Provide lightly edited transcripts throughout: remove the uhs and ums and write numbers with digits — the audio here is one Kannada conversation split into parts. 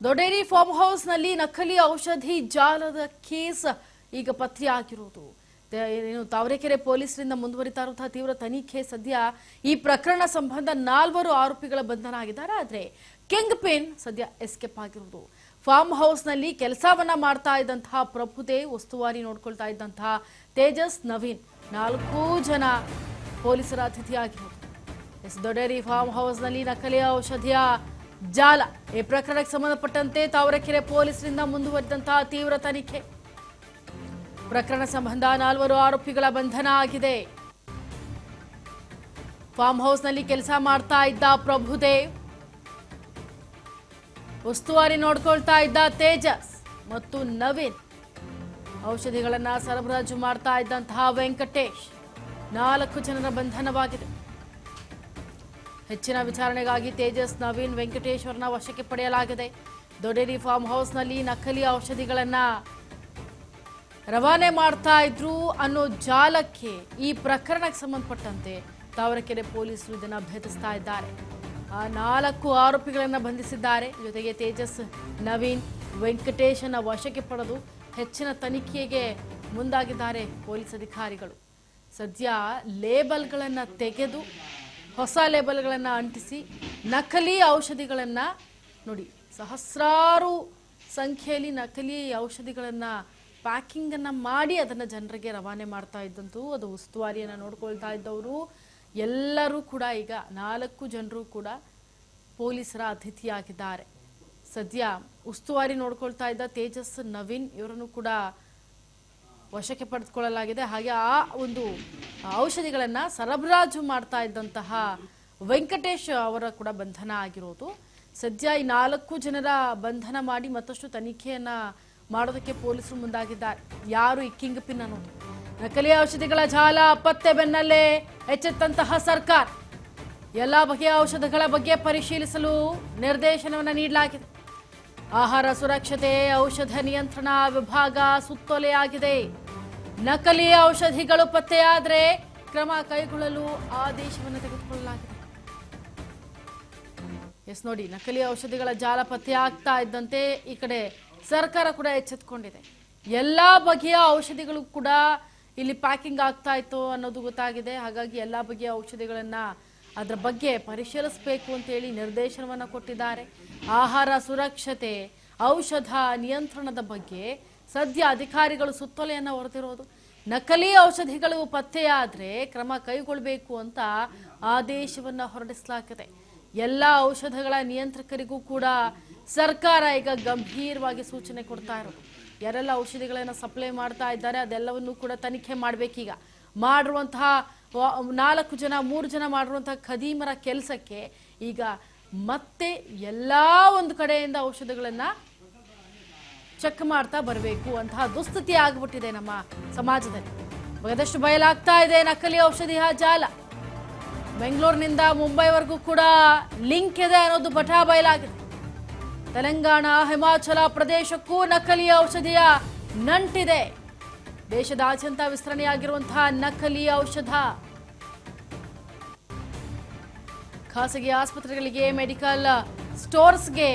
ದೊಡ್ಡೇರಿ ಫಾರ್ಮ್ ಹೌಸ್ ನಲ್ಲಿ ನಕಲಿ ಔಷಧಿ ಜಾಲದ ಕೇಸ್ ಈಗ ಪತ್ತೆಯಾಗಿರುವುದು. ತಾವರೆಕೆರೆ ಪೊಲೀಸರಿಂದ ಮುಂದುವರಿತಾ ಇರುವಂತಹ ತೀವ್ರ ತನಿಖೆ. ಸದ್ಯ ಈ ಪ್ರಕರಣ ಸಂಬಂಧ 4 ಆರೋಪಿಗಳ ಬಂಧನ ಆಗಿದ್ದಾರೆ. ಆದರೆ ಕಿಂಗ್ ಪಿನ್ ಸದ್ಯ ಎಸ್ಕೇಪ್ ಆಗಿರುವುದು. ಫಾರ್ಮ್ ಹೌಸ್ ನಲ್ಲಿ ಕೆಲಸವನ್ನ ಮಾಡ್ತಾ ಇದ್ದಂತಹ ಪ್ರಭುದೇವ್, ಉಸ್ತುವಾರಿ ನೋಡ್ಕೊಳ್ತಾ ಇದ್ದಂತಹ ತೇಜಸ್, ನವೀನ್ 4 ಜನ ಪೊಲೀಸರ ಅತಿಥಿಯಾಗಿರುವುದು. ದೊಡ್ಡೇರಿ ಫಾರ್ಮ್ ಹೌಸ್ ನಲ್ಲಿ ನಕಲಿ ಔಷಧಿಯ ಜಾಲ. ಈ ಪ್ರಕರಣಕ್ಕೆ ಸಂಬಂಧಪಟ್ಟಂತೆ ತಾವರೆಕೆರೆ ಪೊಲೀಸರಿಂದ ಮುಂದುವರಿದಂತಹ ತೀವ್ರ ತನಿಖೆ. ಪ್ರಕರಣ ಸಂಬಂಧ 4 ಆರೋಪಿಗಳ ಬಂಧನ ಆಗಿದೆ. ಫಾರ್ಮ್ ಹೌಸ್ ನಲ್ಲಿ ಕೆಲಸ ಮಾಡ್ತಾ ಇದ್ದ ಪ್ರಭುದೇವ್, ಉಸ್ತುವಾರಿ ನೋಡ್ಕೊಳ್ತಾ ಇದ್ದ ತೇಜಸ್ ಮತ್ತು ನವೀನ್, ಔಷಧಿಗಳನ್ನ ಸರಬರಾಜು ಮಾಡ್ತಾ ಇದ್ದಂತಹ ವೆಂಕಟೇಶ್, 4 ಜನರ ಬಂಧನವಾಗಿದೆ. ಹೆಚ್ಚಿನ ವಿಚಾರಣೆಗಾಗಿ ತೇಜಸ್, ನವೀನ್, ವೆಂಕಟೇಶ್ ಅವರನ್ನ ವಶಕ್ಕೆ ಪಡೆಯಲಾಗಿದೆ. ದೊಡ್ಡೇರಿ ಫಾರ್ಮ್ ಹೌಸ್ನಲ್ಲಿ ನಕಲಿ ಔಷಧಿಗಳನ್ನ ರವಾನೆ ಮಾಡ್ತಾ ಇದ್ರು ಅನ್ನೋ ಜಾಲಕ್ಕೆ ಈ ಪ್ರಕರಣಕ್ಕೆ ಸಂಬಂಧಪಟ್ಟಂತೆ ತಾವರೆಕೆರೆ ಪೊಲೀಸರು ಇದನ್ನ ಭೇದಿಸ್ತಾ ಇದ್ದಾರೆ. ಆ 4 ಆರೋಪಿಗಳನ್ನ ಬಂಧಿಸಿದ್ದಾರೆ. ಜೊತೆಗೆ ತೇಜಸ್, ನವೀನ್, ವೆಂಕಟೇಶನ ವಶಕ್ಕೆ ಪಡೆದು ಹೆಚ್ಚಿನ ತನಿಖೆಗೆ ಮುಂದಾಗಿದ್ದಾರೆ ಪೊಲೀಸ್ ಅಧಿಕಾರಿಗಳು. ಸದ್ಯ ಲೇಬಲ್ಗಳನ್ನು ತೆಗೆದು ಹೊಸ ಲೇಬಲ್ಗಳನ್ನು ಅಂಟಿಸಿ ನಕಲಿ ಔಷಧಿಗಳನ್ನು ನೋಡಿ, ಸಹಸ್ರಾರು ಸಂಖ್ಯೆಯಲ್ಲಿ ನಕಲಿ ಔಷಧಿಗಳನ್ನು ಪ್ಯಾಕಿಂಗನ್ನು ಮಾಡಿ ಅದನ್ನು ಜನರಿಗೆ ರವಾನೆ ಮಾಡ್ತಾ ಇದ್ದಂತೂ ಅದು ಉಸ್ತುವಾರಿಯನ್ನು ನೋಡ್ಕೊಳ್ತಾ ಇದ್ದವರು ಎಲ್ಲರೂ ಕೂಡ ಈಗ 4 ಜನರು ಕೂಡ ಪೊಲೀಸರ ಅತಿಥಿಯಾಗಿದ್ದಾರೆ. ಸದ್ಯ ಉಸ್ತುವಾರಿ ನೋಡ್ಕೊಳ್ತಾ ಇದ್ದ ತೇಜಸ್, ನವೀನ್ ಇವರನ್ನು ಕೂಡ ವಶಕ್ಕೆ ಪಡೆದುಕೊಳ್ಳಲಾಗಿದೆ. ಹಾಗೆ ಆ ಒಂದು ಔಷಧಿಗಳನ್ನು ಸರಬರಾಜು ಮಾಡ್ತಾ ಇದ್ದಂತಹ ವೆಂಕಟೇಶ್ ಅವರ ಕೂಡ ಬಂಧನ ಆಗಿರೋದು. ಸದ್ಯ ಈ 4 ಜನರ ಬಂಧನ ಮಾಡಿ ಮತ್ತಷ್ಟು ತನಿಖೆಯನ್ನ ಮಾಡೋದಕ್ಕೆ ಪೊಲೀಸರು ಮುಂದಾಗಿದ್ದಾರೆ. ಯಾರು ಈ ಕಿಂಗ್ ಪಿನ್ ಅನ್ನೋದು, ನಕಲಿ ಔಷಧಿಗಳ ಜಾಲ ಪತ್ತೆ ಬೆನ್ನಲ್ಲೇ ಎಚ್ಚೆತ್ತಂತಹ ಸರ್ಕಾರ ಎಲ್ಲಾ ಬಗೆಯ ಔಷಧಗಳ ಬಗ್ಗೆ ಪರಿಶೀಲಿಸಲು ನಿರ್ದೇಶನವನ್ನು ನೀಡಲಾಗಿದೆ. ಆಹಾರ ಸುರಕ್ಷತೆ, ಔಷಧ ನಿಯಂತ್ರಣ ವಿಭಾಗ ಸುತ್ತೋಲೆಯಾಗಿದೆ. ನಕಲಿ ಔಷಧಿಗಳು ಪತ್ತೆಯಾದರೆ ಕ್ರಮ ಕೈಗೊಳ್ಳಲು ಆದೇಶವನ್ನು ತೆಗೆದುಕೊಳ್ಳಲಾಗಿದೆ. ಎಸ್ ನೋಡಿ, ನಕಲಿ ಔಷಧಿಗಳ ಜಾಲ ಪತ್ತೆ ಆಗ್ತಾ ಇದ್ದಂತೆ ಈ ಕಡೆ ಸರ್ಕಾರ ಕೂಡ ಎಚ್ಚೆತ್ತುಕೊಂಡಿದೆ. ಎಲ್ಲಾ ಬಗೆಯ ಔಷಧಿಗಳು ಕೂಡ ಇಲ್ಲಿ ಪ್ಯಾಕಿಂಗ್ ಆಗ್ತಾ ಇತ್ತು ಅನ್ನೋದು ಗೊತ್ತಾಗಿದೆ. ಹಾಗಾಗಿ ಎಲ್ಲಾ ಬಗೆಯ ಔಷಧಿಗಳನ್ನ ಅದರ ಬಗ್ಗೆ ಪರಿಶೀಲಿಸಬೇಕು ಅಂತೇಳಿ ನಿರ್ದೇಶನವನ್ನು ಕೊಟ್ಟಿದ್ದಾರೆ. ಆಹಾರ ಸುರಕ್ಷತೆ, ಔಷಧ ನಿಯಂತ್ರಣದ ಬಗ್ಗೆ ಸದ್ಯ ಅಧಿಕಾರಿಗಳು ಸುತ್ತೋಲೆಯನ್ನು ಹೊರತಿರೋದು. ನಕಲಿ ಔಷಧಿಗಳು ಪತ್ತೆಯಾದರೆ ಕ್ರಮ ಕೈಗೊಳ್ಳಬೇಕು ಅಂತ ಆದೇಶವನ್ನು ಹೊರಡಿಸಲಾಗಿದೆ. ಎಲ್ಲ ಔಷಧಗಳ ನಿಯಂತ್ರಕರಿಗೂ ಕೂಡ ಸರ್ಕಾರ ಈಗ ಗಂಭೀರವಾಗಿ ಸೂಚನೆ ಕೊಡ್ತಾ ಇರೋದು. ಯಾರೆಲ್ಲ ಔಷಧಿಗಳನ್ನು ಸಪ್ಲೈ ಮಾಡ್ತಾ ಇದ್ದಾರೆ ಅದೆಲ್ಲವನ್ನೂ ಕೂಡ ತನಿಖೆ ಮಾಡಬೇಕೀಗ. ಮಾಡಿರುವಂತಹ 4 ಜನ 3 ಜನ ಮಾಡಿರುವಂತಹ ಖದೀಮರ ಕೆಲಸಕ್ಕೆ ಈಗ ಮತ್ತೆ ಎಲ್ಲಾ ಒಂದು ಕಡೆಯಿಂದ ಔಷಧಗಳನ್ನ ಚೆಕ್ ಮಾಡ್ತಾ ಬರಬೇಕು ಅಂತಹ ದುಸ್ಥಿತಿ ಆಗ್ಬಿಟ್ಟಿದೆ ನಮ್ಮ ಸಮಾಜದಲ್ಲಿ. ಬಹಳಷ್ಟು ಬಯಲಾಗ್ತಾ ಇದೆ ನಕಲಿ ಔಷಧಿಯ ಜಾಲ. ಬೆಂಗಳೂರಿನಿಂದ ಮುಂಬೈವರೆಗೂ ಕೂಡ ಲಿಂಕ್ ಇದೆ ಅನ್ನೋದು ಬಟಾ ಬಯಲಾಗಿದೆ. ತೆಲಂಗಾಣ, ಹಿಮಾಚಲ ಪ್ರದೇಶಕ್ಕೂ ನಕಲಿ ಔಷಧಿಯ ನಂಟಿದೆ. ದೇಶದಾದ್ಯಂತ ವಿಸ್ತರಣೆಯಾಗಿರುವಂತಹ ನಕಲಿ ಔಷಧ ಖಾಸಗಿ ಆಸ್ಪತ್ರೆಗಳಿಗೆ, ಮೆಡಿಕಲ್ ಸ್ಟೋರ್ಸ್ಗೆ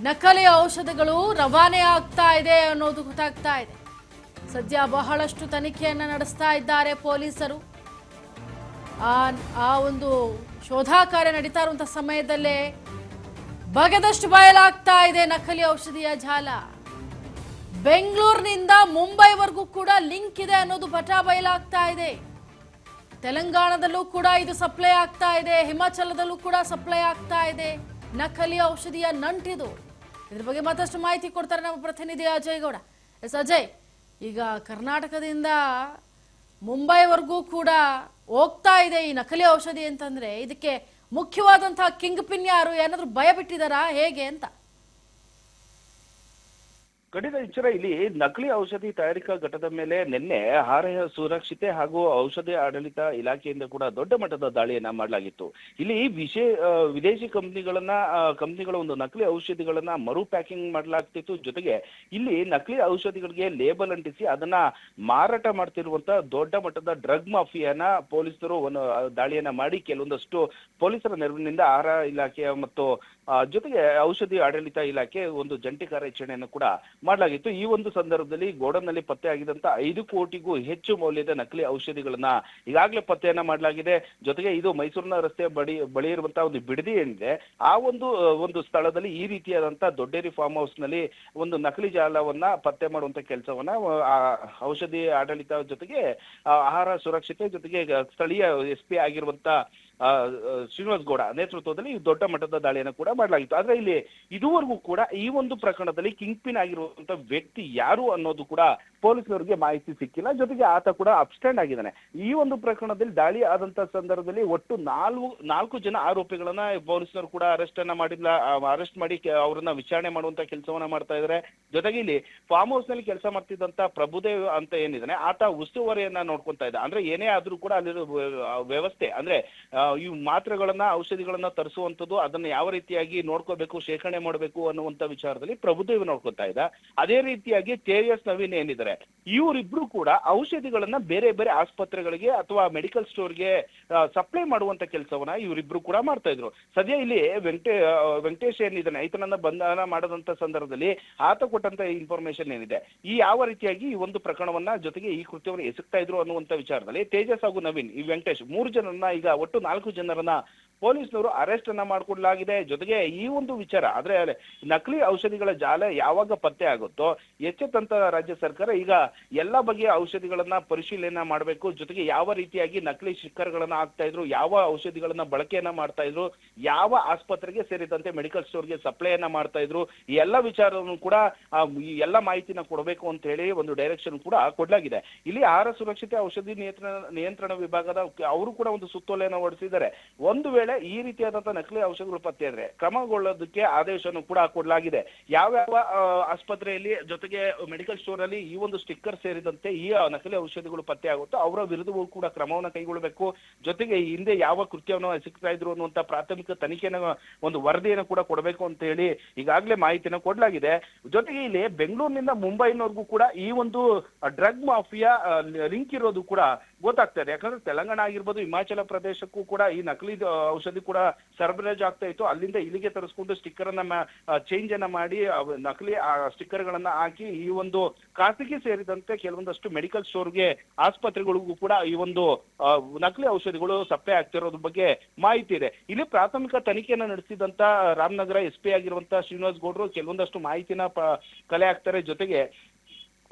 ನಕಲಿ ಔಷಧಗಳು ರವಾನೆ ಆಗ್ತಾ ಇದೆ ಅನ್ನೋದು ಗೊತ್ತಾಗ್ತಾ ಇದೆ. ಸದ್ಯ ಬಹಳಷ್ಟು ತನಿಖೆಯನ್ನ ನಡೆಸ್ತಾ ಇದ್ದಾರೆ ಪೊಲೀಸರು. ಆ ಒಂದು ಶೋಧಾ ಕಾರ್ಯ ನಡೀತಾ ಇರುವಂತಹ ಸಮಯದಲ್ಲೇ ಬಗೆದಷ್ಟು ಬಯಲಾಗ್ತಾ ಇದೆ ನಕಲಿ ಔಷಧಿಯ ಜಾಲ. ಬೆಂಗಳೂರಿನಿಂದ ಮುಂಬೈವರೆಗೂ ಕೂಡ ಲಿಂಕ್ ಇದೆ ಅನ್ನೋದು ಬಟಾ ಬಯಲಾಗ್ತಾ ಇದೆ. ತೆಲಂಗಾಣದಲ್ಲೂ ಕೂಡ ಇದು ಸಪ್ಲೈ ಆಗ್ತಾ ಇದೆ, ಹಿಮಾಚಲದಲ್ಲೂ ಕೂಡ ಸಪ್ಲೈ ಆಗ್ತಾ ಇದೆ ನಕಲಿ ಔಷಧಿಯ ನಂಟಿದು. ಇದ್ರ ಬಗ್ಗೆ ಮತ್ತಷ್ಟು ಮಾಹಿತಿ ಕೊಡ್ತಾರೆ ನಮ್ಮ ಪ್ರತಿನಿಧಿ ಅಜಯ್ ಗೌಡ. ಎಸ್ ಅಜಯ್, ಈಗ ಕರ್ನಾಟಕದಿಂದ ಮುಂಬೈವರೆಗೂ ಕೂಡ ಹೋಗ್ತಾ ಇದೆ ಈ ನಕಲಿ ಔಷಧಿ ಅಂತಂದ್ರೆ ಇದಕ್ಕೆ ಮುಖ್ಯವಾದಂತಹ ಕಿಂಗ್ ಪಿನ್ ಯಾರು? ಏನಾದ್ರೂ ಭಯ ಬಿಟ್ಟಿದಾರಾ ಹೇಗೆ ಅಂತ? ಖಂಡಿತ ಇಂಚರ, ಇಲ್ಲಿ ನಕಲಿ ಔಷಧಿ ತಯಾರಿಕಾ ಘಟಕದ ಮೇಲೆ ನಿನ್ನೆ ಆಹಾರ ಸುರಕ್ಷತೆ ಹಾಗೂ ಔಷಧಿ ಆಡಳಿತ ಇಲಾಖೆಯಿಂದ ಕೂಡ ದೊಡ್ಡ ಮಟ್ಟದ ದಾಳಿಯನ್ನ ಮಾಡಲಾಗಿತ್ತು. ಇಲ್ಲಿ ವಿದೇಶಿ ಕಂಪನಿಗಳ ಒಂದು ನಕಲಿ ಔಷಧಿಗಳನ್ನ ಮರು ಪ್ಯಾಕಿಂಗ್ ಮಾಡಲಾಗ್ತಿತ್ತು. ಜೊತೆಗೆ ಇಲ್ಲಿ ನಕಲಿ ಔಷಧಿಗಳಿಗೆ ಲೇಬಲ್ ಅಂಟಿಸಿ ಅದನ್ನ ಮಾರಾಟ ಮಾಡ್ತಿರುವಂತಹ ದೊಡ್ಡ ಮಟ್ಟದ ಡ್ರಗ್ ಮಾಫಿಯಾನ ಪೊಲೀಸರು ಒಂದು ದಾಳಿಯನ್ನ ಮಾಡಿ ಕೆಲವೊಂದಷ್ಟು ಪೊಲೀಸರ ನೆರವಿನಿಂದ ಆಹಾರ ಇಲಾಖೆಯ ಮತ್ತು ಜೊತೆಗೆ ಔಷಧಿ ಆಡಳಿತ ಇಲಾಖೆ ಒಂದು ಜಂಟಿ ಕಾರ್ಯಾಚರಣೆಯನ್ನು ಕೂಡ ಮಾಡಲಾಗಿತ್ತು. ಈ ಒಂದು ಸಂದರ್ಭದಲ್ಲಿ ಗೋಡನ್ನಲ್ಲಿ ಪತ್ತೆಯಾಗಿದ್ದಂತ 5 ಕೋಟಿಗೂ ಹೆಚ್ಚು ಮೌಲ್ಯದ ನಕಲಿ ಔಷಧಿಗಳನ್ನ ಈಗಾಗಲೇ ಪತ್ತೆಯನ್ನ ಮಾಡಲಾಗಿದೆ. ಜೊತೆಗೆ ಇದು ಮೈಸೂರಿನ ರಸ್ತೆ ಬಳಿ ಇರುವಂತಹ ಒಂದು ಬಿಡದಿ ಏನಿದೆ, ಆ ಒಂದು ಸ್ಥಳದಲ್ಲಿ ಈ ರೀತಿಯಾದಂತಹ ದೊಡ್ಡೇರಿ ಫಾರ್ಮ್ ಹೌಸ್ ನಲ್ಲಿ ಒಂದು ನಕಲಿ ಜಾಲವನ್ನ ಪತ್ತೆ ಮಾಡುವಂತ ಕೆಲಸವನ್ನ ಔಷಧಿ ಆಡಳಿತ ಜೊತೆಗೆ ಆಹಾರ ಸುರಕ್ಷತೆ ಜೊತೆಗೆ ಸ್ಥಳೀಯ SP ಆಗಿರುವಂತ ಶ್ರೀನಿವಾಸ್ ಗೌಡ ನೇತೃತ್ವದಲ್ಲಿ ದೊಡ್ಡ ಮಟ್ಟದ ದಾಳಿಯನ್ನು ಕೂಡ ಮಾಡಲಾಗಿತ್ತು. ಆದ್ರೆ ಇಲ್ಲಿ ಇದುವರೆಗೂ ಕೂಡ ಈ ಒಂದು ಪ್ರಕರಣದಲ್ಲಿ ಕಿಂಗ್ ಪಿನ್ ಆಗಿರುವಂತ ವ್ಯಕ್ತಿ ಯಾರು ಅನ್ನೋದು ಕೂಡ ಪೊಲೀಸರಿಗೆ ಮಾಹಿತಿ ಸಿಕ್ಕಿಲ್ಲ. ಜೊತೆಗೆ ಆತ ಕೂಡ ಅಬ್ಸ್ಟೆಂಡ್ ಆಗಿದ್ದಾನೆ. ಈ ಒಂದು ಪ್ರಕರಣದಲ್ಲಿ ದಾಳಿ ಆದಂತ ಸಂದರ್ಭದಲ್ಲಿ ಒಟ್ಟು 4 ಜನ ಆರೋಪಿಗಳನ್ನ ಪೊಲೀಸರು ಕೂಡ ಅರೆಸ್ಟ್ ಮಾಡಿ ಅವರನ್ನ ವಿಚಾರಣೆ ಮಾಡುವಂತ ಕೆಲಸವನ್ನ ಮಾಡ್ತಾ ಇದ್ದಾರೆ. ಜೊತೆಗೆ ಇಲ್ಲಿ ಫಾರ್ಮ್ ಹೌಸ್ ನಲ್ಲಿ ಕೆಲಸ ಮಾಡ್ತಿದ್ದಂತ ಪ್ರಭುದೇವ್ ಅಂತ ಏನಿದ್ದಾನೆ, ಆತ ಉಸ್ತುವಾರಿಯನ್ನ ನೋಡ್ಕೊಂತಾ ಇದ್ದ. ಅಂದ್ರೆ ಏನೇ ಆದ್ರೂ ಕೂಡ ಅಲ್ಲಿ ವ್ಯವಸ್ಥೆ ಅಂದ್ರೆ ಈ ಮಾತ್ರೆಗಳನ್ನ ಔಷಧಿಗಳನ್ನ ತರಿಸುವಂತದ್ದು, ಅದನ್ನ ಯಾವ ರೀತಿಯಾಗಿ ನೋಡ್ಕೋಬೇಕು, ಶೇಖರಣೆ ಮಾಡಬೇಕು ಅನ್ನುವಂತ ವಿಚಾರದಲ್ಲಿ ಪ್ರಭುದೇವ್ ನೋಡ್ಕೊತಾ ಇದ್ದ. ಅದೇ ರೀತಿಯಾಗಿ ತೇಜಸ್ ನವೀನ್ ಏನಿದ್ದಾರೆ, ಇವರಿಬ್ರು ಕೂಡ ಔಷಧಿಗಳನ್ನ ಬೇರೆ ಬೇರೆ ಆಸ್ಪತ್ರೆಗಳಿಗೆ ಅಥವಾ ಮೆಡಿಕಲ್ ಸ್ಟೋರ್ಗೆ ಸಪ್ಲೈ ಮಾಡುವಂತ ಕೆಲಸವನ್ನ ಇವರಿಬ್ರು ಕೂಡ ಮಾಡ್ತಾ ಇದ್ರು. ಸದ್ಯ ಇಲ್ಲಿ ವೆಂಕಟೇಶ್ ಏನಿದ್ದಾನೆ, ಈತನನ್ನ ಬಂಧನ ಮಾಡದಂತ ಸಂದರ್ಭದಲ್ಲಿ ಆತ ಕೊಟ್ಟಂತ ಇನ್ಫಾರ್ಮೇಶನ್ ಏನಿದೆ, ಈ ಯಾವ ರೀತಿಯಾಗಿ ಈ ಒಂದು ಪ್ರಕರಣವನ್ನ ಜೊತೆಗೆ ಈ ಕೃತ್ಯವನ್ನು ಎಸಗ್ತಾ ಇದ್ರು ಅನ್ನುವಂತ ವಿಚಾರದಲ್ಲಿ ತೇಜಸ್ ಹಾಗೂ ನವೀನ್, ಈ ವೆಂಕಟೇಶ್ 3 ಜನರನ್ನ ಈಗ ಒಟ್ಟು 4 ಜನರನ್ನ ಪೊಲೀಸ್ನವರು ಅರೆಸ್ಟ್ ಅನ್ನ ಮಾಡಿಕೊಡಲಾಗಿದೆ. ಜೊತೆಗೆ ಈ ಒಂದು ವಿಚಾರ ಆದ್ರೆ ನಕಲಿ ಔಷಧಿಗಳ ಜಾಲ ಯಾವಾಗ ಪತ್ತೆ ಆಗುತ್ತೋ ಎಚ್ಚೆತ್ತಂತ ರಾಜ್ಯ ಸರ್ಕಾರ ಈಗ ಎಲ್ಲಾ ಬಗೆಯ ಔಷಧಿಗಳನ್ನ ಪರಿಶೀಲನೆ ಮಾಡಬೇಕು. ಜೊತೆಗೆ ಯಾವ ರೀತಿಯಾಗಿ ನಕಲಿ ಸ್ಟಿಕ್ಕರ್ಗಳನ್ನ ಹಾಕ್ತಾ ಇದ್ರು, ಯಾವ ಔಷಧಿಗಳನ್ನ ಬಳಕೆಯನ್ನ ಮಾಡ್ತಾ ಇದ್ರು, ಯಾವ ಆಸ್ಪತ್ರೆಗೆ ಸೇರಿದಂತೆ ಮೆಡಿಕಲ್ ಸ್ಟೋರ್ಗೆ ಸಪ್ಲೈಯನ್ನ ಮಾಡ್ತಾ ಇದ್ರು, ಈ ಎಲ್ಲ ವಿಚಾರವನ್ನು ಕೂಡ ಈ ಎಲ್ಲ ಮಾಹಿತಿನ ಕೊಡಬೇಕು ಅಂತ ಹೇಳಿ ಒಂದು ಡೈರೆಕ್ಷನ್ ಕೂಡ ಕೊಡಲಾಗಿದೆ. ಇಲ್ಲಿ ಆಹಾರ ಸುರಕ್ಷತೆ ಔಷಧಿ ನಿಯಂತ್ರಣ ವಿಭಾಗದ ಅವರು ಕೂಡ ಒಂದು ಸುತ್ತೋಲೆಯನ್ನು ಹೊರಡಿಸಿದ್ದಾರೆ. ಒಂದು ವೇಳೆ ಈ ರೀತಿಯಾದಂತಹ ನಕಲಿ ಔಷಧಿಗಳು ಪತ್ತೆ ಆದ್ರೆ ಕ್ರಮಗೊಳ್ಳೋದಕ್ಕೆ ಆದೇಶವನ್ನು ಕೂಡ ಕೊಡಲಾಗಿದೆ. ಯಾವ್ಯಾವ ಆಸ್ಪತ್ರೆಯಲ್ಲಿ ಜೊತೆಗೆ ಮೆಡಿಕಲ್ ಸ್ಟೋರ್ ಅಲ್ಲಿ ಈ ಒಂದು ಸ್ಟಿಕ್ಕರ್ ಸೇರಿದಂತೆ ಈ ನಕಲಿ ಔಷಧಿಗಳು ಪತ್ತೆ ಆಗುತ್ತೋ ಅವರ ವಿರುದ್ಧವೂ ಕೂಡ ಕ್ರಮವನ್ನು ಕೈಗೊಳ್ಳಬೇಕು. ಜೊತೆಗೆ ಹಿಂದೆ ಯಾವ ಕೃತ್ಯವನ್ನು ಎಸಗ್ತಾ ಇದ್ರು ಅನ್ನುವಂತ ಪ್ರಾಥಮಿಕ ತನಿಖೆನ ಒಂದು ವರದಿಯನ್ನು ಕೂಡ ಕೊಡಬೇಕು ಅಂತ ಹೇಳಿ ಈಗಾಗಲೇ ಮಾಹಿತಿಯನ್ನು ಕೊಡಲಾಗಿದೆ. ಜೊತೆಗೆ ಇಲ್ಲಿ ಬೆಂಗಳೂರಿನಿಂದ ಮುಂಬೈನವರೆಗೂ ಕೂಡ ಈ ಒಂದು ಡ್ರಗ್ ಮಾಫಿಯಾ ಲಿಂಕ್ ಇರೋದು ಕೂಡ ಗೊತ್ತಾಗ್ತಾ ಇದೆ. ಯಾಕಂದ್ರೆ ತೆಲಂಗಾಣ ಆಗಿರ್ಬೋದು, ಹಿಮಾಚಲ ಪ್ರದೇಶಕ್ಕೂ ಕೂಡ ಈ ನಕಲಿ ಔಷಧಿ ಕೂಡ ಸರಬರಾಜು ಆಗ್ತಾ ಇತ್ತು. ಅಲ್ಲಿಂದ ಇಲ್ಲಿಗೆ ತರಿಸ್ಕೊಂಡು ಸ್ಟಿಕ್ಕರ್ ಅನ್ನ ಚೇಂಜ್ ಅನ್ನ ಮಾಡಿ ನಕಲಿ ಸ್ಟಿಕ್ಕರ್ ಗಳನ್ನ ಹಾಕಿ ಈ ಒಂದು ಖಾಸಗಿ ಸೇರಿದಂತೆ ಕೆಲವೊಂದಷ್ಟು ಮೆಡಿಕಲ್ ಸ್ಟೋರ್ಗೆ ಆಸ್ಪತ್ರೆಗಳಿಗೂ ಕೂಡ ಈ ಒಂದು ನಕಲಿ ಔಷಧಿಗಳು ಸಪ್ಲೈ ಆಗ್ತಿರೋದ್ರ ಬಗ್ಗೆ ಮಾಹಿತಿ ಇದೆ. ಇಲ್ಲಿ ಪ್ರಾಥಮಿಕ ತನಿಖೆಯನ್ನ ನಡೆಸಿದಂತ ರಾಮನಗರ SP ಆಗಿರುವಂತ ಶ್ರೀನಿವಾಸ್ ಗೌಡ್ರು ಕೆಲವೊಂದಷ್ಟು ಮಾಹಿತಿನ ಕಲೆ ಹಾಕ್ತಾರೆ. ಜೊತೆಗೆ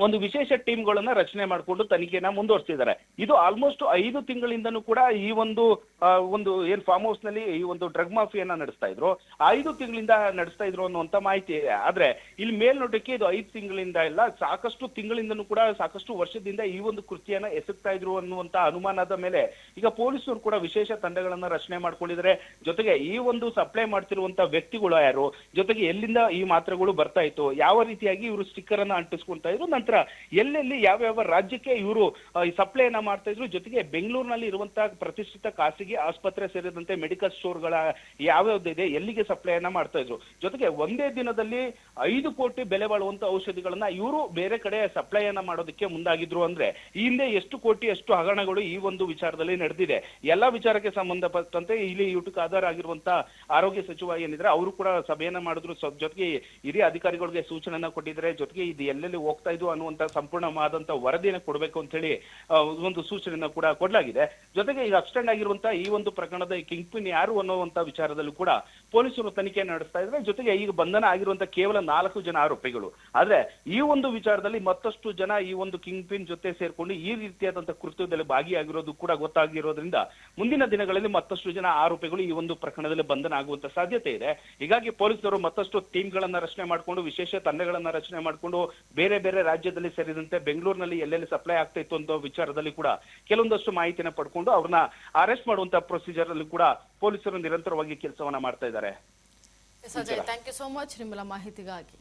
ಒಂದು ವಿಶೇಷ ಟೀಮ್ಗಳನ್ನ ರಚನೆ ಮಾಡಿಕೊಂಡು ತನಿಖೆನ ಮುಂದುವರಿಸಿದ್ದಾರೆ. ಇದು ಆಲ್ಮೋಸ್ಟ್ 5 ತಿಂಗಳಿಂದನೂ ಕೂಡ ಈ ಒಂದು ಏನ್ ಫಾರ್ಮ್ ಹೌಸ್ ನಲ್ಲಿ ಈ ಒಂದು ಡ್ರಗ್ ಮಾಫಿಯನ್ನ ನಡೆಸ್ತಾ ಇದ್ರು, 5 ತಿಂಗಳಿಂದ ನಡೆಸ್ತಾ ಇದ್ರು ಅನ್ನುವಂತ ಮಾಹಿತಿ ಇದೆ. ಆದ್ರೆ ಇಲ್ಲಿ ಮೇಲ್ನೋಟಕ್ಕೆ ಇದು 5 ತಿಂಗಳಿಂದ ಇಲ್ಲ, ಸಾಕಷ್ಟು ತಿಂಗಳಿಂದನೂ ಕೂಡ ಸಾಕಷ್ಟು ವರ್ಷದಿಂದ ಈ ಒಂದು ಕೃತ್ಯನ ಎಸಗ್ತಾ ಇದ್ರು ಅನ್ನುವಂತ ಅನುಮಾನದ ಮೇಲೆ ಈಗ ಪೊಲೀಸರು ಕೂಡ ವಿಶೇಷ ತಂಡಗಳನ್ನ ರಚನೆ ಮಾಡ್ಕೊಂಡಿದ್ದಾರೆ. ಜೊತೆಗೆ ಈ ಒಂದು ಸಪ್ಲೈ ಮಾಡ್ತಿರುವಂತ ವ್ಯಕ್ತಿಗಳು ಯಾರು, ಜೊತೆಗೆ ಎಲ್ಲಿಂದ ಈ ಮಾತ್ರೆಗಳು ಬರ್ತಾ ಇತ್ತು, ಯಾವ ರೀತಿಯಾಗಿ ಇವರು ಸ್ಟಿಕ್ಕರ್ ಅನ್ನ ಅಂಟಿಸ್ಕೊಂತಾ ಇದ್ರು, ನಂತರ ಎಲ್ಲೆಲ್ಲಿ ಯಾವ ರಾಜ್ಯಕ್ಕೆ ಇವರು ಈ ಸಪ್ಲೈಯನ್ನ ಮಾಡ್ತಾ ಇದ್ರು, ಜೊತೆಗೆ ಬೆಂಗಳೂರಿನಲ್ಲಿ ಇರುವಂತಹ ಪ್ರತಿಷ್ಠಿತ ಖಾಸಗಿ ಆಸ್ಪತ್ರೆ ಸೇರಿದಂತೆ ಮೆಡಿಕಲ್ ಸ್ಟೋರ್ಗಳ ಯಾವ್ಯಾವ್ದಿದೆ ಎಲ್ಲಿಗೆ ಸಪ್ಲೈಯನ್ನ ಮಾಡ್ತಾ ಇದ್ರು. ಜೊತೆಗೆ ಒಂದೇ ದಿನದಲ್ಲಿ 5 ಕೋಟಿ ಬೆಲೆ ಬಾಳುವಂತ ಔಷಧಿಗಳನ್ನ ಇವರು ಬೇರೆ ಕಡೆ ಸಪ್ಲೈಯನ್ನ ಮಾಡೋದಕ್ಕೆ ಮುಂದಾಗಿದ್ರು. ಅಂದ್ರೆ ಈ ಹಿಂದೆ ಎಷ್ಟು ಕೋಟಿ ಎಷ್ಟು ಹಗರಣಗಳು ಈ ಒಂದು ವಿಚಾರದಲ್ಲಿ ನಡೆದಿದೆ. ಎಲ್ಲಾ ವಿಚಾರಕ್ಕೆ ಸಂಬಂಧಪಟ್ಟಂತೆ ಇಲ್ಲಿ ಯೂಟಕ್ಕೆ ಆಧಾರ ಆಗಿರುವಂತ ಆರೋಗ್ಯ ಸಚಿವ ಏನಿದ್ರೆ ಅವರು ಕೂಡ ಸಭೆಯನ್ನ ಮಾಡಿದ್ರು. ಜೊತೆಗೆ ಹಿರಿಯ ಅಧಿಕಾರಿಗಳಿಗೆ ಸೂಚನೆಯನ್ನ ಕೊಟ್ಟಿದ್ದಾರೆ. ಜೊತೆಗೆ ಇದು ಎಲ್ಲೆಲ್ಲಿ ಹೋಗ್ತಾ ಇದ್ದು ಅನ್ನುವಂತ ಸಂಪೂರ್ಣವಾದಂತ ವರದಿಯನ್ನು ಕೊಡಬೇಕು ಅಂತ ಹೇಳಿ ಒಂದು ಸೂಚನೆಯನ್ನ ಕೂಡ ಕೊಡಲಾಗಿದೆ. ಜೊತೆಗೆ ಈಗ ಅಬ್ಸ್ಟೆಂಡ್ ಆಗಿರುವಂತ ಈ ಒಂದು ಪ್ರಕರಣದ ಕಿಂಗ್ ಪಿನ್ ಯಾರು ಅನ್ನುವಂತ ವಿಚಾರದಲ್ಲೂ ಕೂಡ ಪೊಲೀಸರು ತನಿಖೆ ನಡೆಸ್ತಾ ಇದ್ದಾರೆ. ಜೊತೆಗೆ ಈಗ ಬಂಧನ ಆಗಿರುವಂತ ಕೇವಲ 4 ಜನ ಆರೋಪಿಗಳು. ಆದ್ರೆ ಈ ಒಂದು ವಿಚಾರದಲ್ಲಿ ಮತ್ತಷ್ಟು ಜನ ಈ ಒಂದು ಕಿಂಗ್ ಪಿನ್ ಜೊತೆ ಸೇರ್ಕೊಂಡು ಈ ರೀತಿಯಾದಂತಹ ಕೃತ್ಯದಲ್ಲಿ ಭಾಗಿಯಾಗಿರೋದು ಕೂಡ ಗೊತ್ತಾಗಿರೋದ್ರಿಂದ ಮುಂದಿನ ದಿನಗಳಲ್ಲಿ ಮತ್ತಷ್ಟು ಜನ ಆರೋಪಿಗಳು ಈ ಒಂದು ಪ್ರಕರಣದಲ್ಲಿ ಬಂಧನ ಆಗುವಂತ ಸಾಧ್ಯತೆ ಇದೆ. ಹೀಗಾಗಿ ಪೊಲೀಸರು ಮತ್ತಷ್ಟು ಟೀಮ್ಗಳನ್ನ ರಚನೆ ಮಾಡಿಕೊಂಡು ವಿಶೇಷ ತಂಡಗಳನ್ನ ರಚನೆ ಮಾಡಿಕೊಂಡು ಬೇರೆ ಬೇರೆ ರಾಜ್ಯದಲ್ಲಿ ಸೇರಿದಂತೆ ಬೆಂಗಳೂರಿನಲ್ಲಿ ಎಲ್ಲೆಲ್ಲಿ ಸಪ್ಲೈ ಆಗ್ತಾ ಇತ್ತು ಅನ್ನೋ ವಿಚಾರದಲ್ಲಿ ಕೂಡ ಕೆಲವೊಂದಷ್ಟು ಮಾಹಿತಿನ ಪಡ್ಕೊಂಡು ಅವ್ರನ್ನ ಅರೆಸ್ಟ್ ಮಾಡುವಂತ ಪ್ರೊಸೀಜರ್ ಅಲ್ಲಿ ಕೂಡ ಪೊಲೀಸರು ನಿರಂತರವಾಗಿ ಕೆಲಸವನ್ನ ಮಾಡ್ತಾ ಇದ್ದಾರೆ. Ajay, thank you so much ನಿಮ್ಮೆಲ್ಲ ಮಾಹಿತಿಗಾಗಿ.